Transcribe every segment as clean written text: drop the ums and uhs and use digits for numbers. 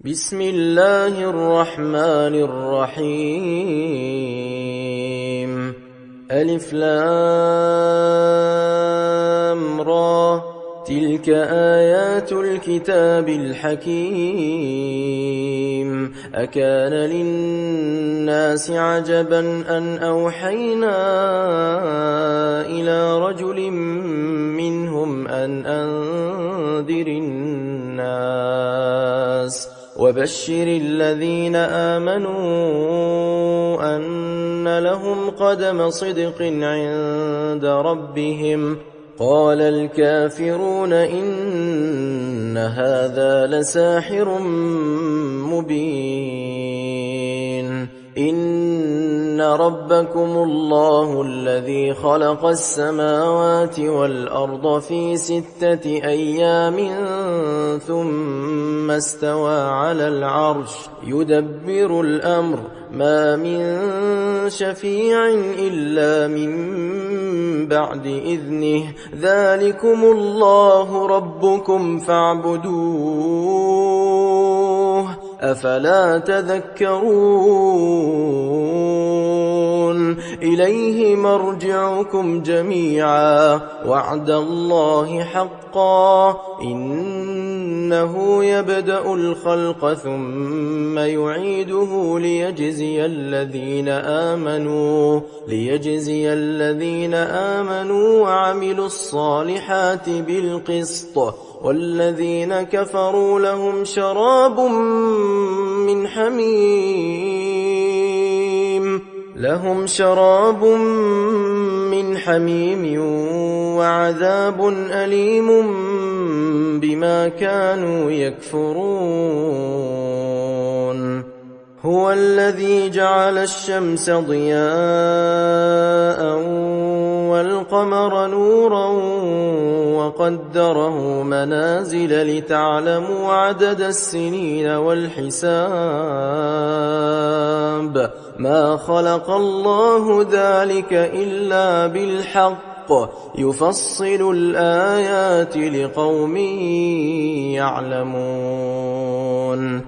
بسم الله الرحمن الرحيم. ألف لام را، تلك آيات الكتاب الحكيم. أكان للناس عجبا أن أوحينا إلى رجل منهم أن أنذر الناس وبشر الذين آمنوا أن لهم قدم صدق عند ربهم. قال الكافرون إن هذا لساحر مبين. إن ربكم الله الذي خلق السماوات والأرض في 6 أيام ثم استوى على العرش يدبر الأمر، ما من شفيع إلا من بعد إذنه، ذلكم الله ربكم فاعبدوه، أفلا تذكرون. إليه مرجعكم جميعا، وعد الله حقا، إنه يبدأ الخلق ثم يعيده ليجزي الذين آمنوا وعملوا الصالحات بالقسط، والذين كفروا لهم شراب من حميم وعذاب أليم بما كانوا يكفرون. هو الذي جعل الشمس ضياء والقمر نورا وقدره منازل لتعلموا عدد السنين والحساب، ما خلق الله ذلك إلا بالحق، يفصل الآيات لقوم يعلمون.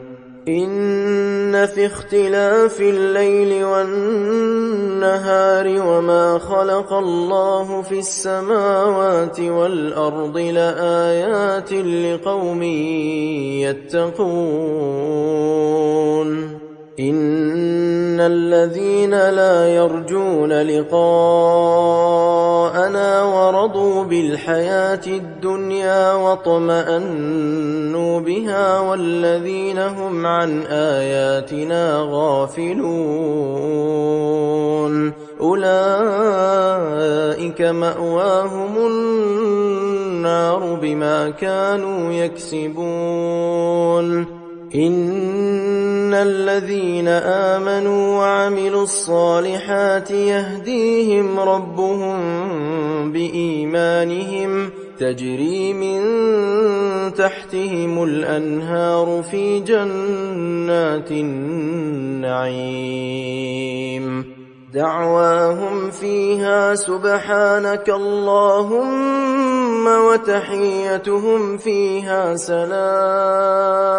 إن في اختلاف الليل والنهار وما خلق الله في السماوات والأرض لآيات لقوم يتقون. إن الذين لا يرجون لقاءنا ورضوا بالحياة الدنيا واطمأنوا بها والذين هم عن آياتنا غافلون، أولئك مأواهم النار بما كانوا يكسبون. إن الذين آمنوا وعملوا الصالحات يهديهم ربهم بإيمانهم، تجري من تحتهم الأنهار في جنات النعيم، دعواهم فيها سبحانك اللهم وتحيتهم فيها سلام،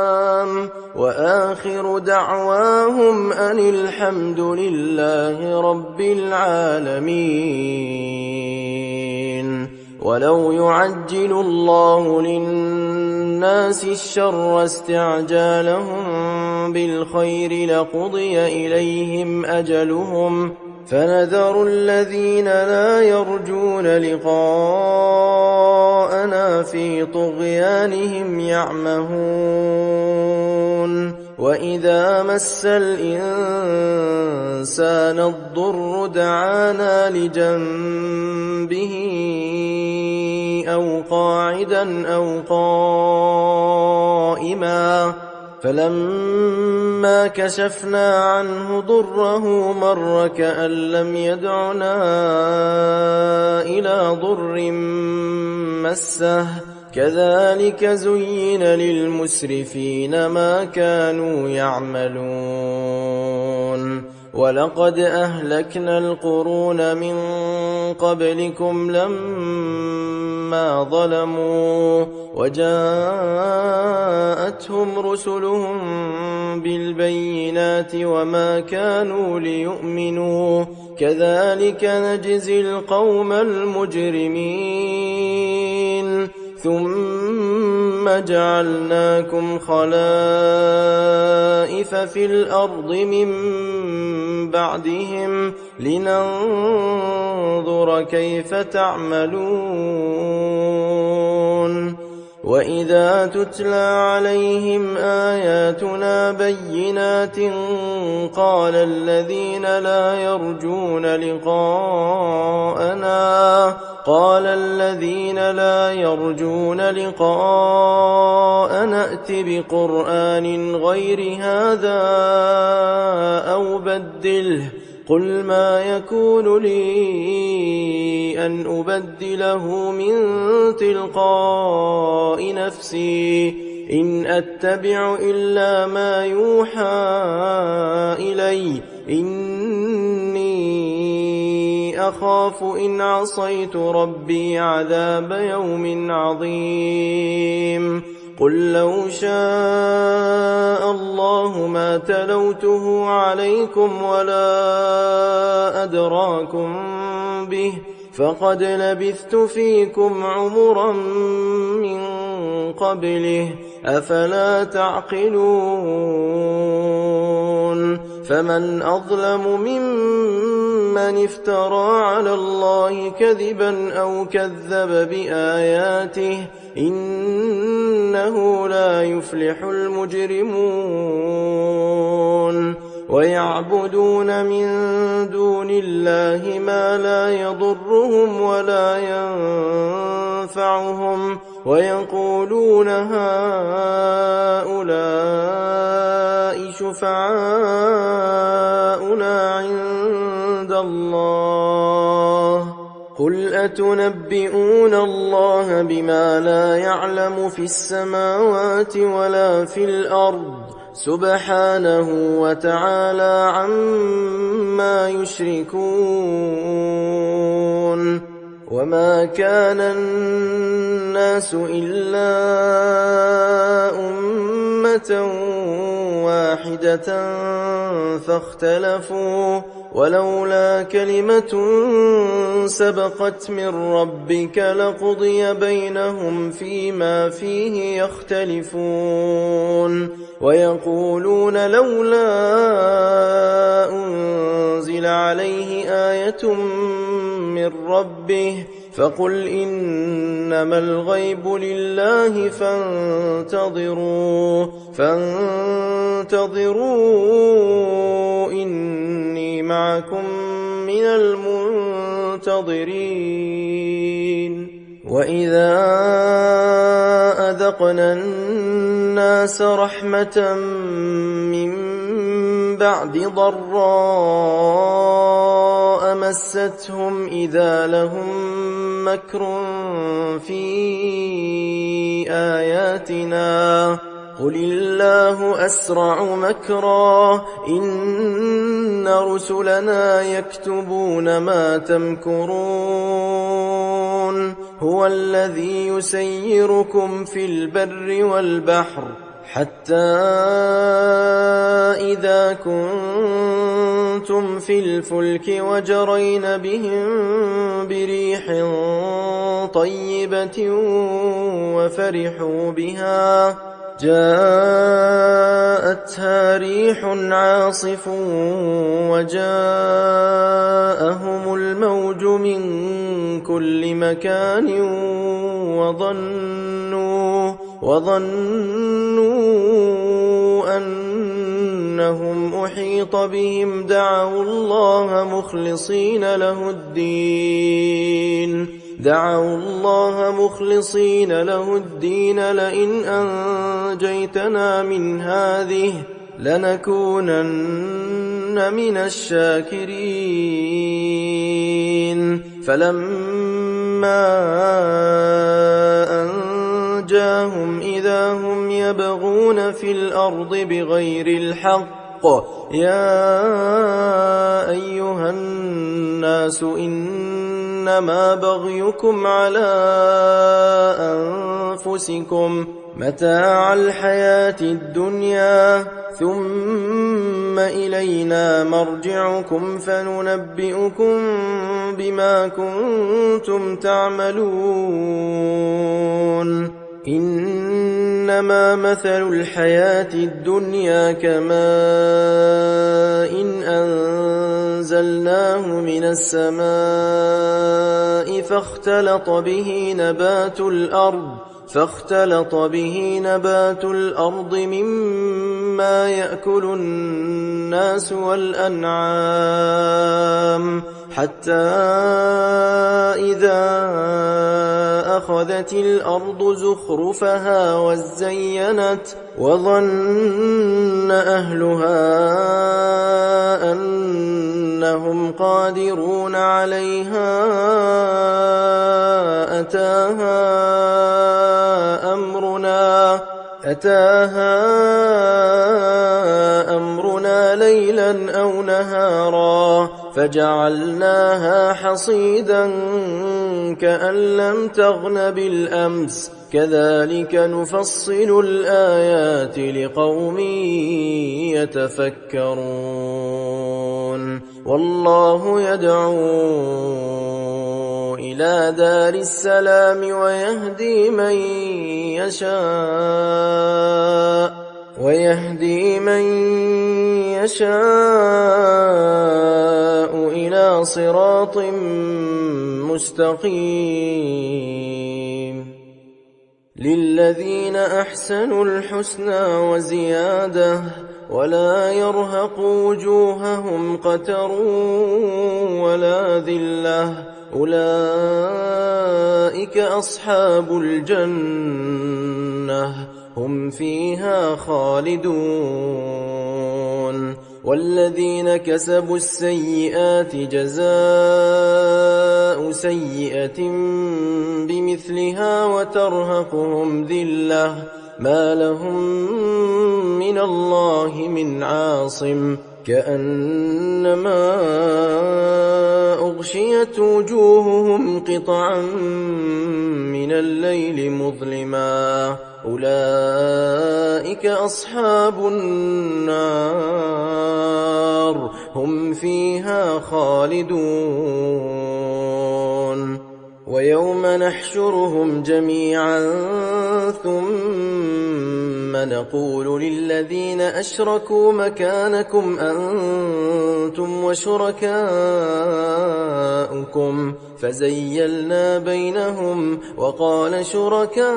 وآخر دعواهم أن الحمد لله رب العالمين. ولو يعجل الله للناس الشر استعجالهم بالخير لقضي إليهم أجلهم، فنذر الذين لا يرجون لقاءنا في طغيانهم يعمهون. وإذا مس الإنسان الضر دعانا لجنبه أو قاعدا أو قائما، فلما كشفنا عنه ضره مر كأن لم يدعنا إلى ضر مسه، كذلك زين للمسرفين ما كانوا يعملون. ولقد أهلكنا القرون من قبلكم لما ظلموا وجاءتهم رسلهم بالبينات وما كانوا ليؤمنوا كذلك نجزي القوم المجرمين ثم جعلناكم خلائف في الأرض من بعدهم لننظر كيف تعملون وإذا تتلى عليهم آياتنا بينات قال الذين لا يرجون لقاءنا ائت بقرآن غير هذا أو بدله قل ما يكون لي أن أبدله من تلقاء نفسي إن أتبع إلا ما يوحى إلي إني أخاف إن عصيت ربي عذاب يوم عظيم قل لو شاء الله ما تلوته عليكم ولا أدراكم به فقد لبثت فيكم عمرا من قبله أفلا تعقلون فمن أظلم ممن افترى على الله كذبا أو كذب بآياته إنه لا يفلح المجرمون ويعبدون من دون الله ما لا يضرهم ولا ينفعهم ويقولون هؤلاء شفعاؤنا عند الله قل أتنبئون الله بما لا يعلم في السماوات ولا في الأرض سبحانه وتعالى عما يشركون وما كان الناس إلا أمة واحدة فاختلفوا ولولا كلمة سبقت من ربك لقضي بينهم فيما فيه يختلفون ويقولون لولا أنزل عليه آية من ربه فقل إنما الغيب لله فانتظروا إني معكم من المنتظرين وإذا أذقنا الناس رحمة من بعد ضراء مستهم إذا لهم مكر في آياتنا قل الله أسرع مكرا إن رسلنا يكتبون ما تمكرون هو الذي يسيركم في البر والبحر حتى إذا كنتم في الفلك وجرين بهم بريح طيبة وفرحوا بها جاءتها ريح عاصف وجاءهم الموج من كل مكان وظنوا أنهم أحيط بهم دعوا الله مخلصين له الدين لئن أنجيتنا من هذه لنكونن من الشاكرين فلما أنجاهم إذا هم يبغون في الأرض بغير الحق يا أيها الناس إنما بغيكم على أنفسكم متاع الحياة الدنيا ثم إلينا مرجعكم فننبئكم بما كنتم تعملون إنما مثل الحياة الدنيا كماء إن أنزلناه من السماء فاختلط به نبات الأرض مما يأكل الناس والأنعام حتى إذا أخذت الأرض زخرفها وزينت وظن أهلها أنهم قادرون عليها أتاها أمرنا ليلا أو نهارا فجعلناها حصيدا كأن لم تغن بالأمس كذلك نفصل الآيات لقوم يتفكرون والله يدعو إلى دار السلام ويهدي من يشاء إلى صراط مستقيم للذين أحسنوا الحسنى وزيادة ولا يرهق وجوههم قتر ولا ذلة أولئك أصحاب الجنة هم فيها خالدون والذين كسبوا السيئات جزاء سيئة بمثلها وترهقهم ذلة ما لهم من الله من عاصم كأنما أغشيت وجوههم قطعا من الليل مظلما أولئك أصحاب النار هم فيها خالدون ويوم نحشرهم جميعا ثم نقول للذين أشركوا مكانكم أنتم وشركاؤكم فزيلنا بينهم وقال شركاؤهم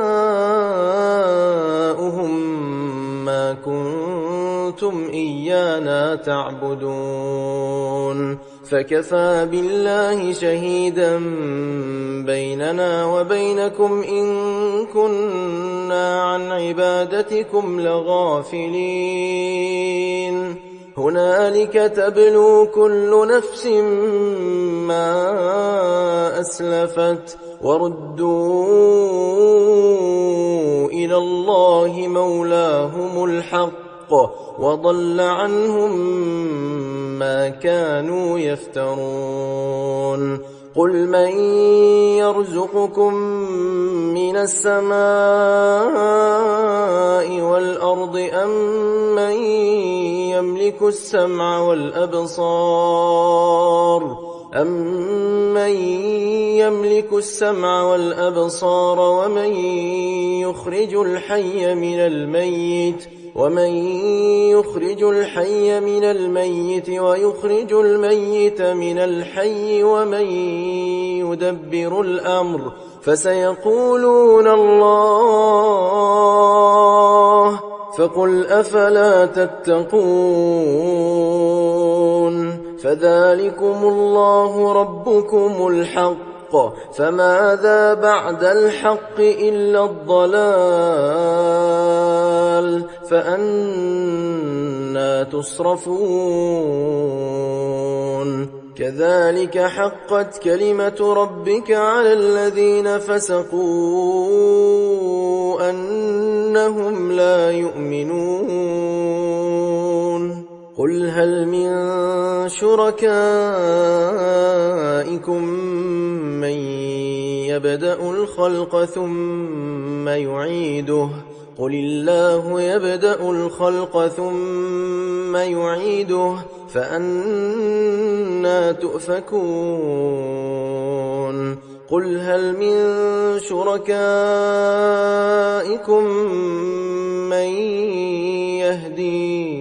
ما كنتم إيانا تعبدون فكفى بالله شهيدا بيننا وبينكم إن كنا عن عبادتكم لغافلين هنالك تبلو كل نفس ما أسلفت وردوا إلى الله مولاهم الحق وضل عنهم ما كانوا يفترون قل من يرزقكم من السماء والأرض أم من يملك السمع ومن يخرج الحي من الميت ويخرج الميت من الحي ومن يدبر الأمر فسيقولون الله فقل أفلا تتقون فذلكم الله ربكم الحق فماذا بعد الحق إلا الضلال فأنى تصرفون كذلك حقت كلمة ربك على الذين فسقوا أنهم لا يؤمنون قل هل من شركائكم من يبدأ الخلق ثم يعيده قل الله يبدأ الخلق ثم يعيده فأنى تؤفكون قل هل من شركائكم من يهدي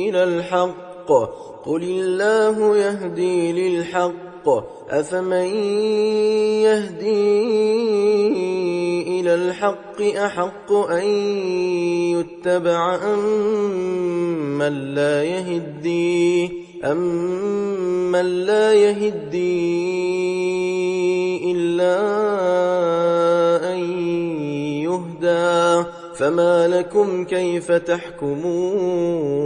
إلى الحق قل الله يهدي للحق أفمن يهدي إلى الحق أحق أن يتبع أمن لا يهدي إلا أن يهدى فما لكم كيف تحكمون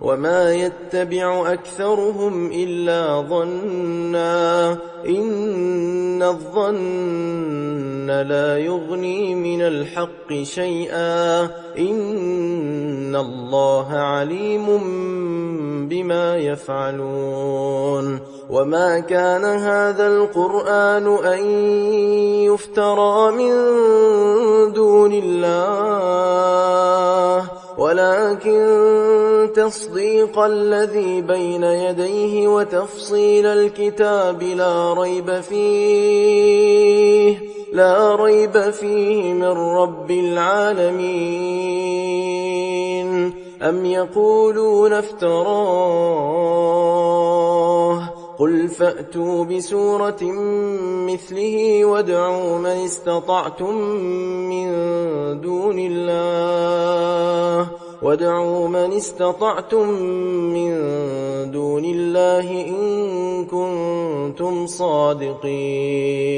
وما يتبع أكثرهم إلا ظنا إن الظن لا يغني من الحق شيئا إن الله عليم بما يفعلون وما كان هذا القرآن أن يفترى من دون الله ولكن تصديق الذي بين يديه وتفصيل الكتاب لا ريب فيه من رب العالمين أم يقولون افتراه قل فأتوا بسورة مثله وادعوا من استطعتم من دون الله إن كنتم صادقين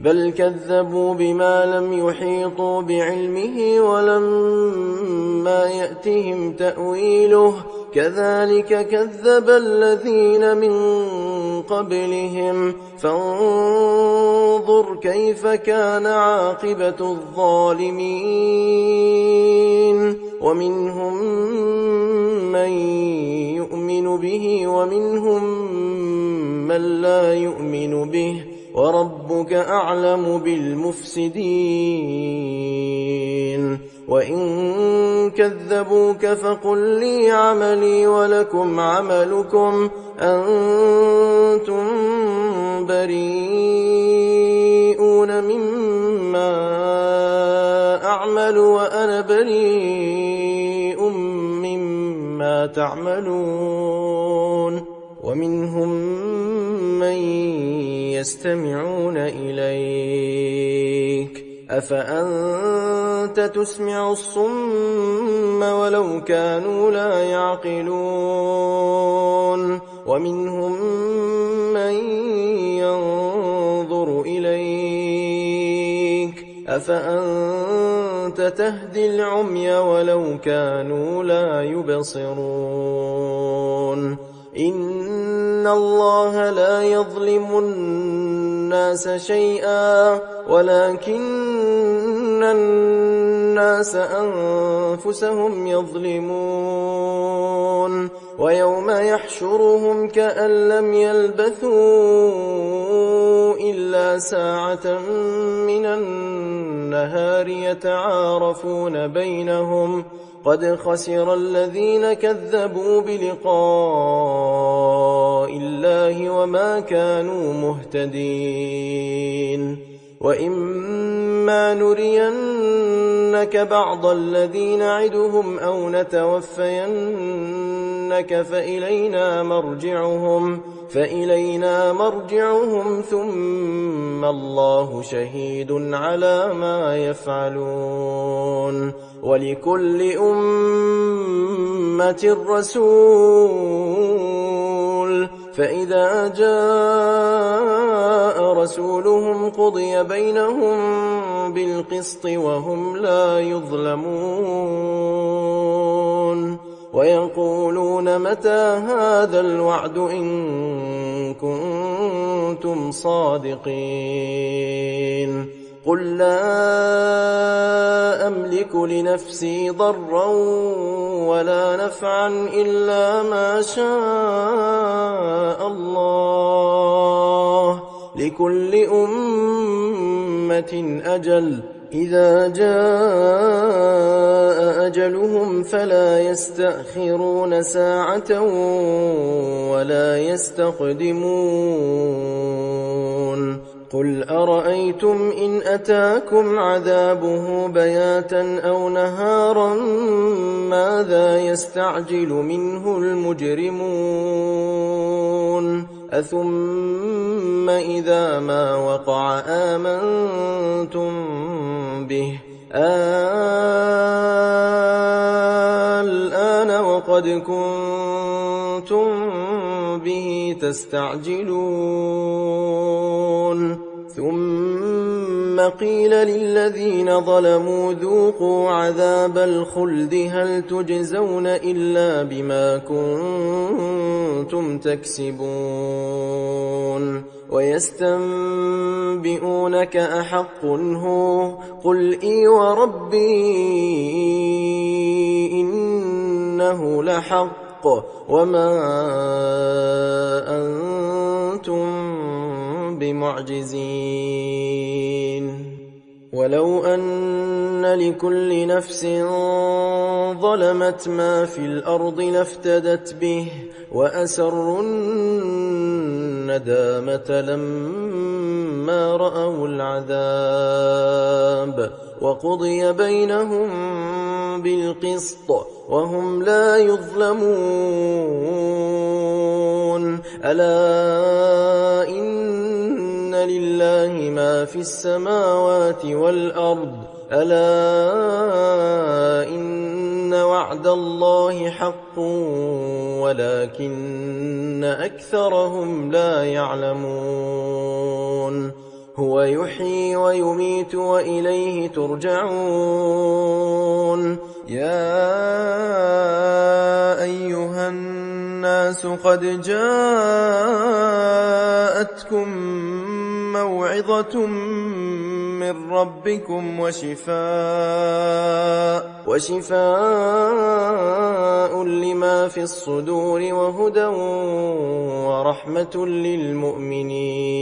بل كذبوا بما لم يحيطوا بعلمه ولما يأتهم تأويله كذلك كذب الذين من قبلهم فانظر كيف كان عاقبة الظالمين ومنهم من يؤمن به ومنهم من لا يؤمن به وربك أعلم بالمفسدين وإن كذبوك فقل لي عملي ولكم عملكم أنتم بريئون مما أعمل وأنا بريء مما تعملون ومنهم من يستمعون إليك أفأنت تسمع الصم ولو كانوا لا يعقلون ومنهم من ينظر إليك أفأنت تهدي العمي ولو كانوا لا يبصرون إن الله لا يظلم الناس شيئا ولكن الناس أنفسهم يظلمون ويوم يحشرهم كأن لم يلبثوا إلا ساعة من النهار يتعارفون بينهم قد خسر الذين كذبوا بلقاء الله وما كانوا مهتدين وإما نرينك بعض الذي نعدهم أو نتوفينك فإلينا مرجعهم ثم الله شهيد على ما يفعلون ولكل أمة رسول فإذا جاء رسولهم قضي بينهم بالقسط وهم لا يظلمون ويقولون متى هذا الوعد إن كنتم صادقين قل لا أملك لنفسي ضرا ولا نفعا إلا ما شاء الله لكل أمة أجل إذا جاء أجلهم فلا يستأخرون ساعة ولا يستقدمون قل أرأيتم إن أتاكم عذابه بياتا أو نهارا ماذا يستعجل منه المجرمون أثم إذا ما وقع آمنتم به الآن وقد كنتم به تستعجلون ثم قيل للذين ظلموا ذوقوا عذاب الخلد هل تجزون إلا بما كنتم تكسبون ويستنبئونك أحق هو قل إي وربي إنه لحق وما أنتم بمعجزين ولو أن لكل نفس ظلمت ما في الأرض لافتدت به وأسروا الندامة لما رأوا العذاب وقضي بينهم بالقسط وهم لا يظلمون ألا إن لله ما في السماوات والأرض ألا إن وعد الله حق ولكن أكثرهم لا يعلمون هو يحيي ويميت وإليه ترجعون يا أيها الناس قد جاءتكم موعظة من ربكم وشفاء لما في الصدور وهدى ورحمة للمؤمنين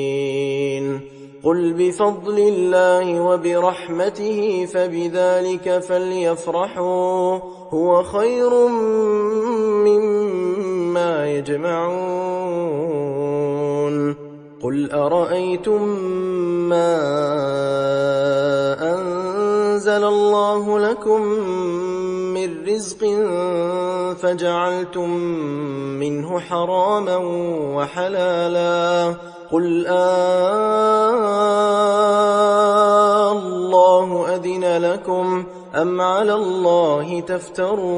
قل بفضل الله وبرحمته فبذلك فليفرحوا هو خير مما يجمعون قل أرأيتم ما أنزل الله لكم من رزق فجعلتم منه حراما وحلالا قل الله أذن لكم أم على الله تفترون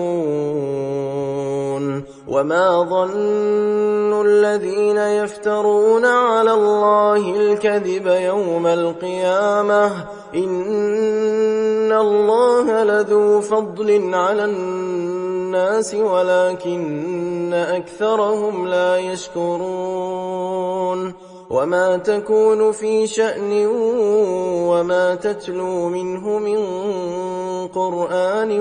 وما ظن الذين يفترون على الله الكذب يوم القيامة إن الله لذو فضل على الناس ولكن أكثرهم لا يشكرون وما تكون في شأن وما تتلو منه من قرآن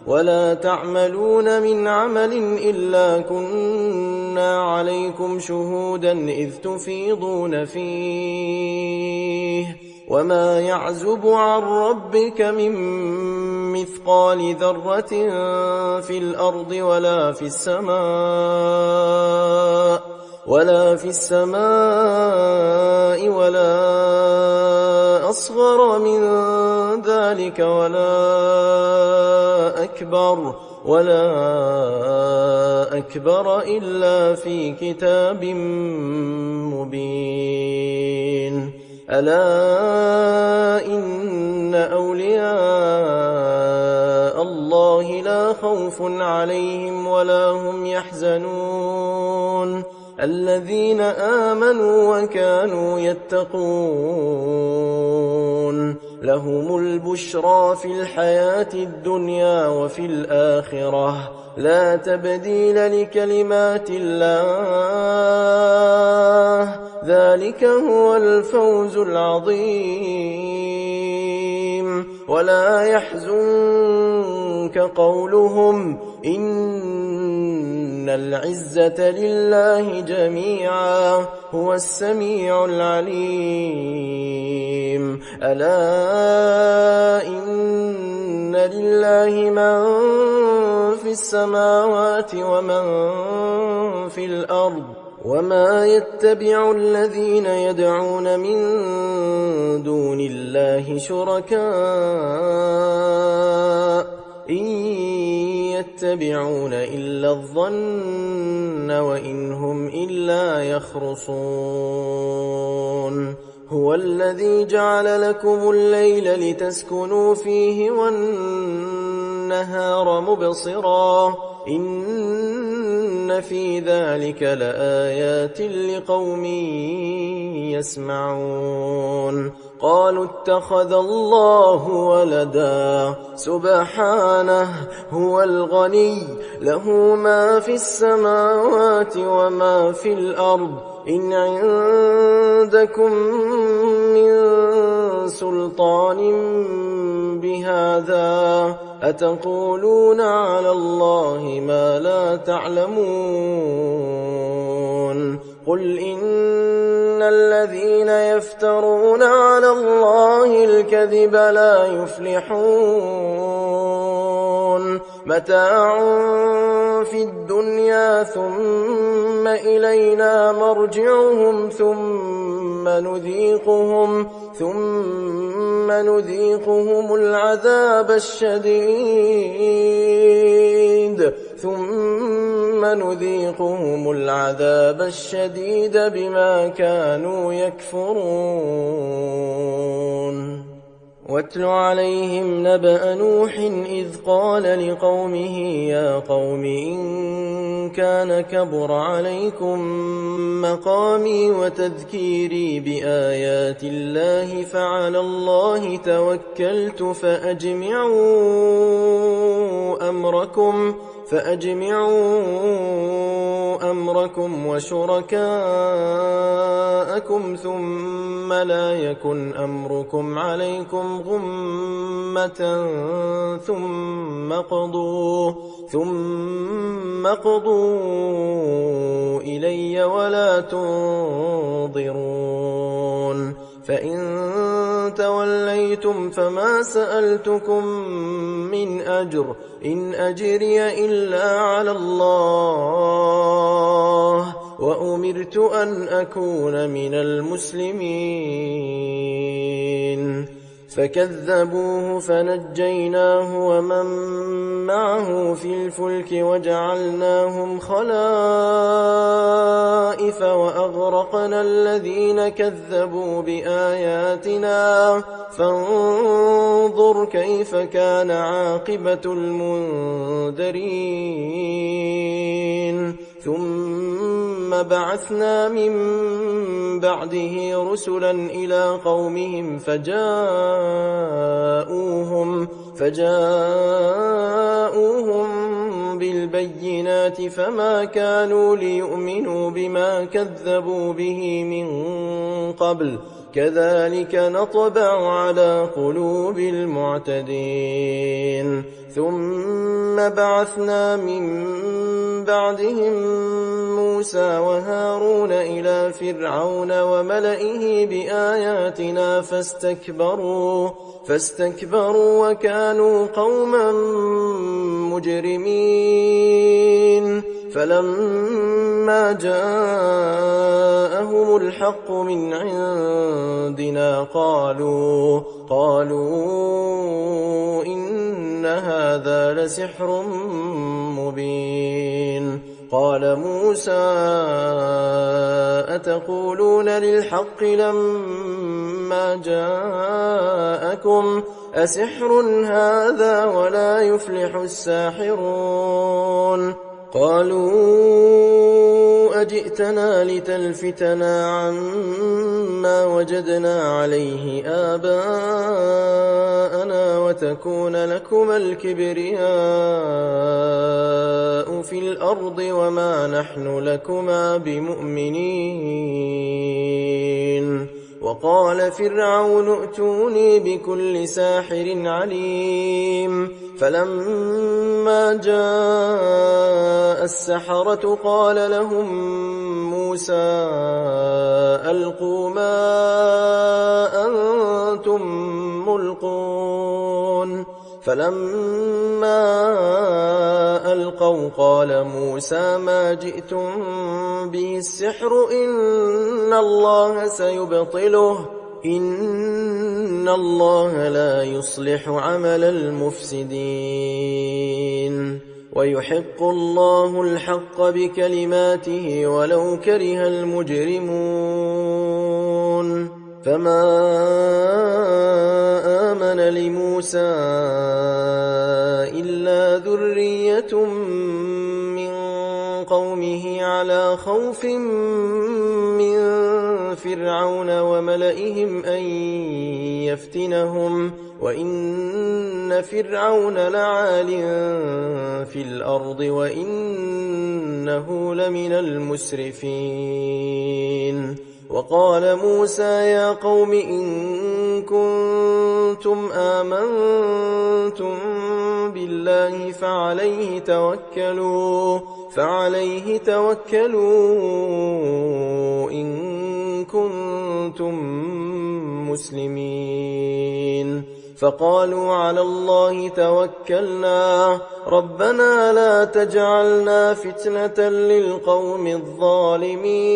ولا تعملون من عمل إلا كنا عليكم شهودا إذ تفيضون فيه وما يعزب عن ربك من مثقال ذرة في الأرض ولا في السماء ولا أصغر من ذلك ولا أكبر إلا في كتاب مبين ألا إن أولياء الله لا خوف عليهم ولا هم يحزنون الذين آمنوا وكانوا يتقون لهم البشرى في الحياة الدنيا وفي الآخرة لا تبديل لكلمات الله ذلك هو الفوز العظيم. ولا يحزنك قولهم إن العزة لله جميعا هو السميع العليم. ألا إن لله من في السماوات ومن في الأرض وما يتبع الذين يدعون من دون الله شركاء إن يتبعون إلا الظن وإن هم إلا يخرصون. هو الذي جعل لكم الليل لتسكنوا فيه والنهار مبصرا إن في ذلك لآيات لقوم يسمعون. قالوا اتخذ الله ولدا سبحانه هو الغني له ما في السماوات وما في الأرض إن عندكم من سلطان بهذا أتقولون على الله ما لا تعلمون. قل إن الذين يفترون على الله الكذب لا يفلحون. متاع في الدنيا ثم إلينا مرجعهم ثم نذيقهم العذاب الشديد بما كانوا يكفرون. واتل عليهم نبأ نوح إذ قال لقومه يا قوم إن كان كبر عليكم مقامي وتذكيري بآيات الله فعلى الله توكلت فأجمعوا أمركم وشركاءكم ثم لا يكن أمركم عليكم غمة ثم قضوا إلي ولا تنظرون. فإن توليتم فما سألتكم من أجر إن أجري إلا على الله وأمرت أن أكون من المسلمين. فكذبوه فنجيناه ومن معه في الفلك وجعلناهم خلائف وأغرقنا الذين كذبوا بآياتنا فانظر كيف كان عاقبة المنذرين. ثم بعثنا من بعده رسلا إلى قومهم فجاءوهم بالبينات فما كانوا ليؤمنوا بما كذبوا به من قبل كذلك نطبع على قلوب المعتدين. ثم بعثنا من بعدهم موسى وهارون إلى فرعون وملئه بآياتنا فاستكبروا وكانوا قوما مجرمين. فلما جاءهم الحق من عندنا قالوا إن هذا لسحر مبين. قال موسى أتقولون للحق لما جاءكم أسحر هذا ولا يفلح الساحرون. قالوا أجئتنا لتلفتنا عما وجدنا عليه آباءنا وتكون لكما الكبرياء في الأرض وما نحن لكما بمؤمنين. وقال فرعون ائتوني بكل ساحر عليم. فلما جاء السحرة قال لهم موسى ألقوا ما أنتم ملقون. فلما ألقوا قال موسى ما جئتم به السحر إن الله سيبطله إن الله لا يصلح عمل المفسدين ويحق الله الحق بكلماته ولو كره المجرمون. فما آمن لموسى إلا ذرية من قومه على خوف من فرعون وملئهم أن يفتنهم وإن فرعون لعال في الأرض وإنه لمن المسرفين. وقال موسى يا قوم إن كنتم آمنتم بالله فعليه توكلوا إن كنتم مسلمين. فقالوا على الله توكلنا ربنا لا تجعلنا فتنة للقوم الظالمين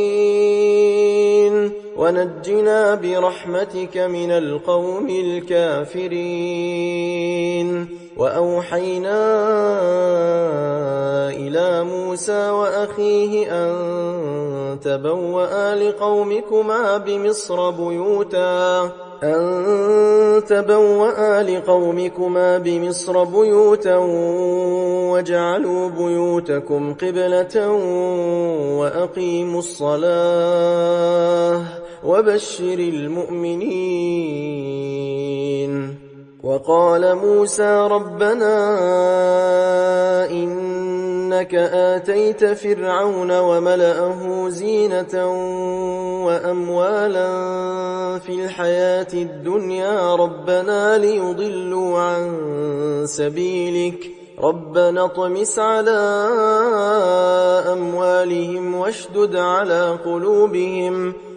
ونجنا برحمتك من القوم الكافرين. وأوحينا إلى موسى وأخيه أن تبوأ لقومكما بمصر بيوتا واجعلوا بيوتكم قبلة وأقيموا الصلاة وبشر المؤمنين. وقال موسى ربنا إنك آتيت فرعون وملأه زينة وأموالا في الحياة الدنيا ربنا ليضلوا عن سبيلك ربنا اطمس على أموالهم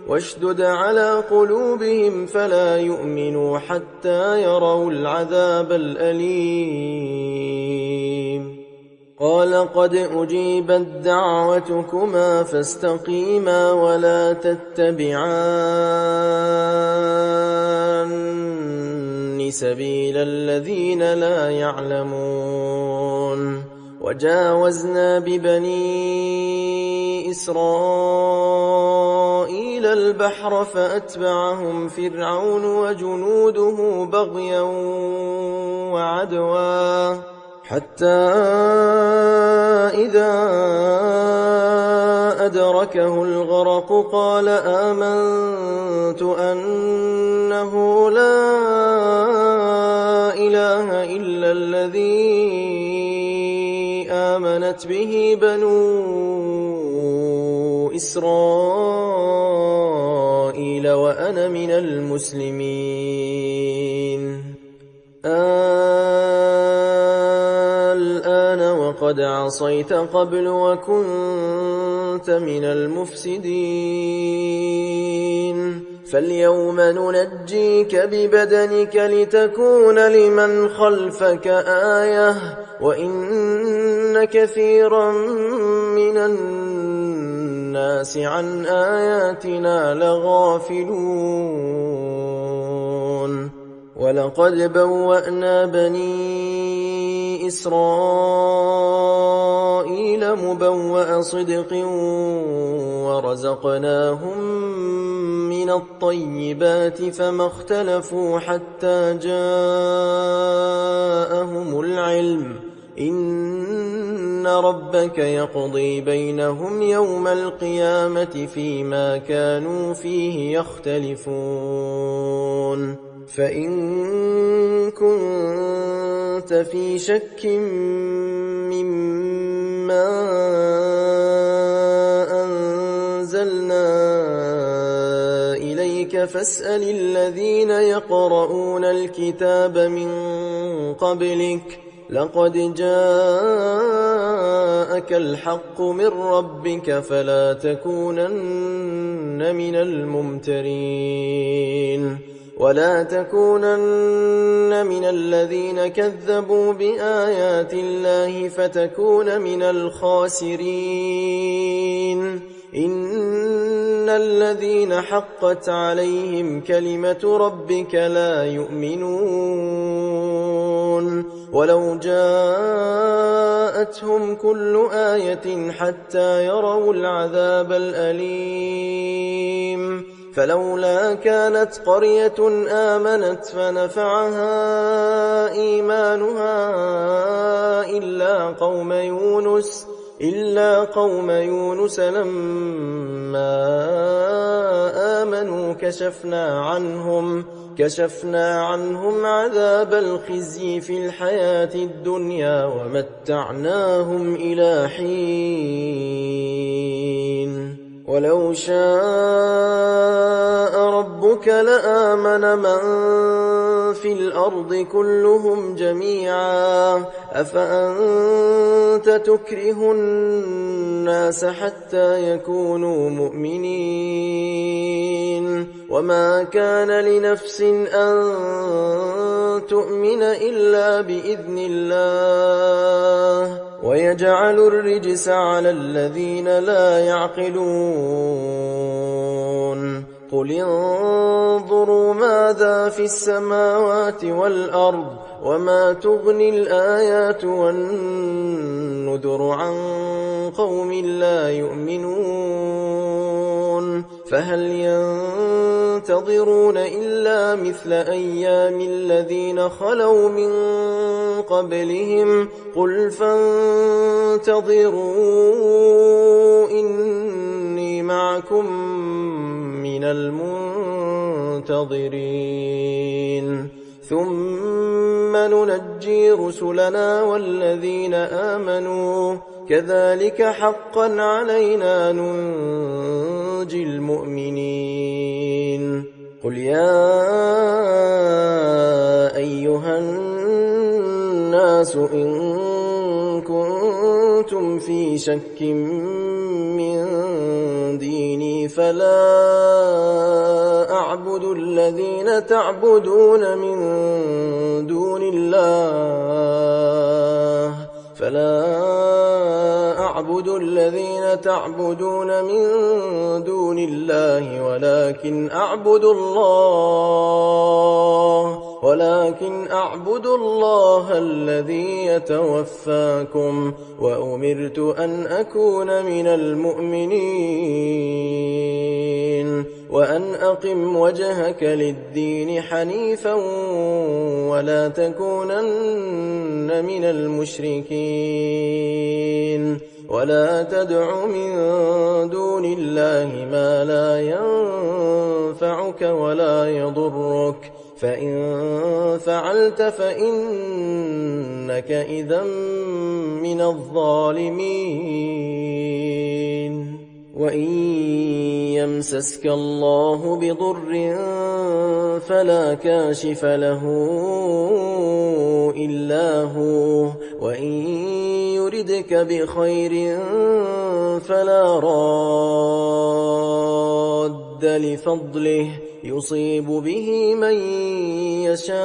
واشدد على قلوبهم فلا يؤمنوا حتى يروا العذاب الأليم. قال قد أجيبت دعوتكما فاستقيما ولا تتبعان سبيل الذين لا يعلمون. وجاوزنا ببني إسرائيل البحر فأتبعهم فرعون وجنوده بغيا وعدوا حتى إذا أدركه الغرق قال آمنت أنه لا إله إلا الذي آمنت به بنو إسرائيل وأنا من المسلمين. الآن وقد عصيت قبل وكنت من المفسدين فاليوم ننجيك ببدنك لتكون لمن خلفك آية وإن كثيرا من الناس عن آياتنا لغافلون. ولقد بوأنا بني إسرائيل مبوأ صدق ورزقناهم من الطيبات فما اختلفوا حتى جاءهم العلم إن إن ربك يقضي بينهم يوم القيامة فيما كانوا فيه يختلفون فإن كنت في شك مما أنزلنا إليك فاسأل الذين يقرؤون الكتاب من قبلك لقد جاءك الحق من ربك فلا تكونن من الممترين ولا تكونن من الذين كذبوا بآيات الله فتكون من الخاسرين إن الذين حقت عليهم كلمة ربك لا يؤمنون ولو جاءتهم كل آية حتى يروا العذاب الأليم فلولا كانت قرية آمنت فنفعها إيمانها إلا قوم يونس لما آمنوا كشفنا عنهم عذاب الخزي في الحياة الدنيا ومتعناهم إلى حين ولو شاء ربك لآمن من في الأرض كلهم جميعا أفأنت تكره الناس حتى يكونوا مؤمنين وما كان لنفس أن تؤمن إلا بإذن الله ويجعل الرجس على الذين لا يعقلون قل انظروا ماذا في السماوات والأرض وما تغني الآيات والنذر عن قوم لا يؤمنون فهل ينتظرون إلا مثل أيام الذين خلوا من قبلهم قل فانتظروا إني معكم من المنتظرين ثم ننجي رسلنا والذين آمنوا كذلك حقا علينا ننجي المؤمنين قل يا أيها الناس إن كنتم في شك من ديني فلا أعبد الذين تعبدون من دون الله ولكن أعبد الله الذي يتوفاكم وأمرت أن أكون من المؤمنين وأن أقم وجهك للدين حنيفا ولا تكونن من المشركين ولا تدع من دون الله ما لا ينفعك ولا يضرك فإن فعلت فإنك إذا من الظالمين وإن يمسسك الله بضر فلا كاشف له إلا هو وإن يردك بخير فلا راد لفضله يصيب به من يشاء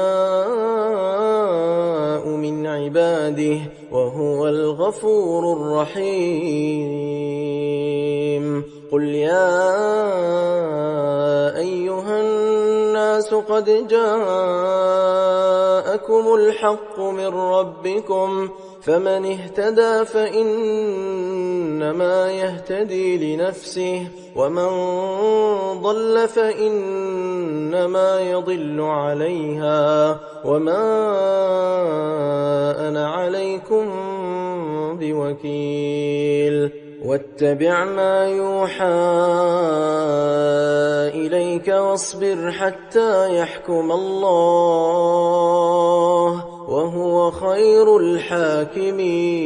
من عباده وهو الغفور الرحيم قل يا أيها الناس قد جاءكم الحق من ربكم فمن اهتدى فإنما يهتدي لنفسه ومن ضل فإنما يضل عليها وما أنا عليكم بوكيل واتبع ما يوحى إليك واصبر حتى يحكم الله وهو خير الحاكمين.